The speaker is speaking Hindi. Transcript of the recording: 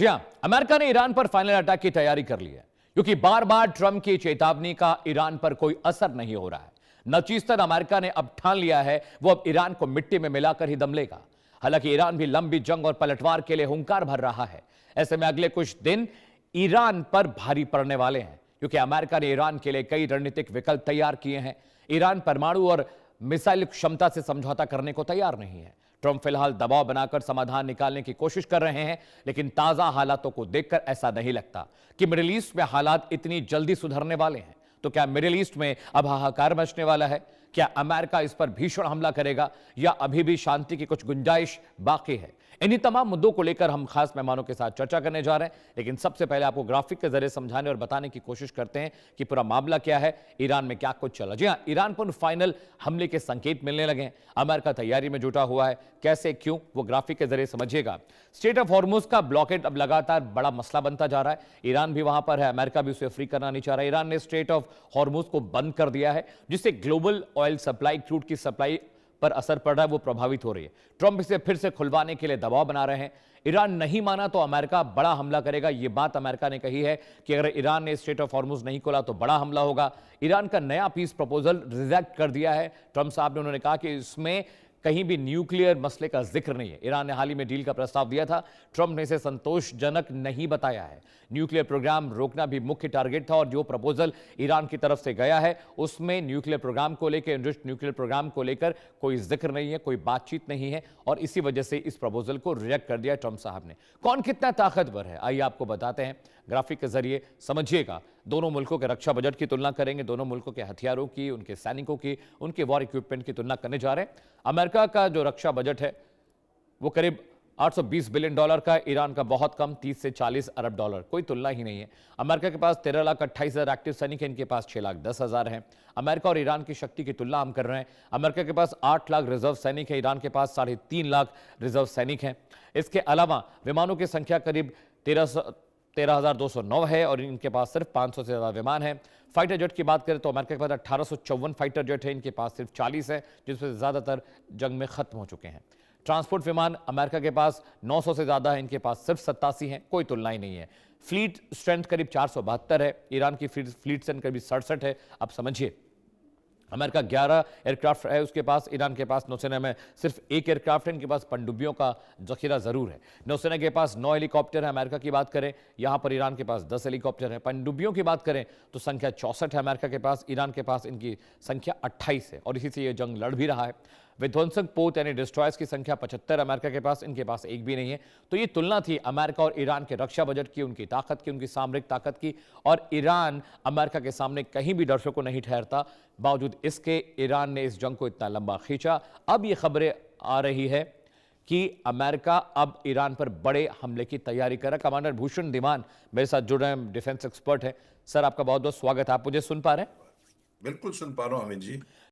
जी हां, अमेरिका ने ईरान पर फाइनल अटैक की तैयारी कर ली है, क्योंकि बार बार ट्रंप की चेतावनी का ईरान पर कोई असर नहीं हो रहा है। नचीस्तन अमेरिका ने अब ठान लिया है वो अब ईरान को मिट्टी में मिलाकर ही दम लेगा। हालांकि ईरान भी लंबी जंग और पलटवार के लिए हुंकार भर रहा है। ऐसे में अगले कुछ दिन ईरान पर भारी पड़ने वाले हैं, क्योंकि अमेरिका ने ईरान के लिए कई रणनीतिक विकल्प तैयार किए हैं। ईरान परमाणु और मिसाइल क्षमता से समझौता करने को तैयार नहीं है। ट्रंप फिलहाल दबाव बनाकर समाधान निकालने की कोशिश कर रहे हैं, लेकिन ताजा हालातों को देखकर ऐसा नहीं लगता कि मिडिल ईस्ट में हालात इतनी जल्दी सुधरने वाले हैं। तो क्या मिडिल ईस्ट में अब हाहाकार मचने वाला है? क्या अमेरिका इस पर भीषण हमला करेगा या अभी भी शांति की कुछ गुंजाइश बाकी है? इन्हीं तमाम मुद्दों को लेकर हम खास मेहमानों के साथ चर्चा करने जा रहे हैं, लेकिन सबसे पहले आपको ग्राफिक के जरिए समझाने और बताने की कोशिश करते हैं कि पूरा मामला क्या है, ईरान में क्या कुछ चला। जी हां, ईरान पर फाइनल हमले के संकेत मिलने लगे हैं। अमेरिका तैयारी में जुटा हुआ है। कैसे, क्यों, वो ग्राफिक के जरिए समझिएगा। स्ट्रेट ऑफ हॉर्मुज का ब्लॉकेड अब लगातार बड़ा मसला बनता जा रहा है। ईरान भी वहां पर है, अमेरिका भी उसे फ्री करना नहीं चाह रहा। ईरान ने स्ट्रेट ऑफ हॉर्मुज को बंद कर दिया है, जिससे ग्लोबल ऑयल सप्लाई, क्रूड की सप्लाई पर असर पड़ रहा है, वो प्रभावित हो रही है। ट्रंप इसे फिर से खुलवाने के लिए दबाव बना रहे हैं। ईरान नहीं माना तो अमेरिका बड़ा हमला करेगा, यह बात अमेरिका ने कही है कि अगर ईरान ने स्ट्रेट ऑफ हॉर्मुज नहीं खोला तो बड़ा हमला होगा। ईरान का नया पीस प्रपोजल रिजेक्ट कर दिया है ट्रंप साहब ने। उन्होंने कहा कि इसमें कहीं भी न्यूक्लियर मसले का जिक्र नहीं है। ईरान ने हाल ही में डील का प्रस्ताव दिया था, ट्रंप ने इसे संतोषजनक नहीं बताया है। न्यूक्लियर प्रोग्राम रोकना भी मुख्य टारगेट था और जो प्रपोजल ईरान की तरफ से गया है उसमें न्यूक्लियर प्रोग्राम को लेकर, एनरिच्ड न्यूक्लियर प्रोग्राम को लेकर कोई जिक्र नहीं है, कोई बातचीत नहीं है और इसी वजह से इस प्रपोजल को रिजेक्ट कर दिया ट्रंप साहब ने। कौन कितना ताकतवर है, आइए आपको बताते हैं। ग्राफिक के जरिए समझिएगा। दोनों मुल्कों के रक्षा बजट की तुलना करेंगे, दोनों मुल्कों के हथियारों की, उनके सैनिकों की, उनके वॉर इक्विपमेंट की तुलना करने जा रहे हैं। अमेरिका का जो रक्षा बजट है वो करीब 820 बिलियन डॉलर का, ईरान का बहुत कम 30 से 40 अरब डॉलर, कोई तुलना ही नहीं है। अमेरिका के पास 13,28,000 एक्टिव सैनिक हैं, इनके पास 6,10,000 हैं। अमेरिका और ईरान की शक्ति की तुलना हम कर रहे हैं। अमेरिका के पास 8 लाख रिजर्व सैनिक है, ईरान के पास 3.5 लाख रिजर्व सैनिक हैं। इसके अलावा विमानों की संख्या करीब 13,209 है और इनके पास सिर्फ 500 से ज्यादा विमान है। फाइटर जेट की बात करें तो अमेरिका के पास 1854 फाइटर जेट है, इनके पास सिर्फ 40 है, जिसमें ज्यादातर जंग में खत्म हो चुके हैं। ट्रांसपोर्ट विमान अमेरिका के पास 900 से ज्यादा है, इनके पास सिर्फ 87 हैं, कोई तुलना ही नहीं है। फ्लीट स्ट्रेंथ करीब 472 है, ईरान की फ्लीट स्ट्रेंथ करीब 67 है। अब समझिए, अमेरिका 11 एयरक्राफ्ट है उसके पास, ईरान के पास नौसेना में सिर्फ 1 एयरक्राफ्ट है, इनके पास पनडुब्बियों का जखीरा जरूर है। नौसेना के पास 9 हेलीकॉप्टर है, अमेरिका की बात करें, यहां पर ईरान के पास 10 हेलीकॉप्टर है। पनडुब्बियों की बात करें तो संख्या 64 है अमेरिका के पास, ईरान के पास इनकी संख्या 28 है और इसी से यह जंग लड़ भी रहा है। विध्वंसक पोत यानी डिस्ट्रॉयर्स की संख्या 75 अमेरिका के पास, इनके पास एक भी नहीं है। तो ये तुलना थी अमेरिका और ईरान के रक्षा बजट की, उनकी ताकत की, उनकी सामरिक ताकत की। और ईरान अमेरिका के सामने कहीं भी दर्शकों को नहीं ठहरता। बावजूद इसके ईरान ने इस जंग को इतना लंबा खींचा। अब ये खबरें आ रही है कि अमेरिका अब ईरान पर बड़े हमले की तैयारी कर रहा है। कमांडर भूषण धीमान मेरे साथ जुड़ रहे हैं, डिफेंस एक्सपर्ट है। सर, आपका बहुत बहुत स्वागत है। आप मुझे सुन पा रहे हैं? बिल्कुल सुन पा रहा हूं अमित जी।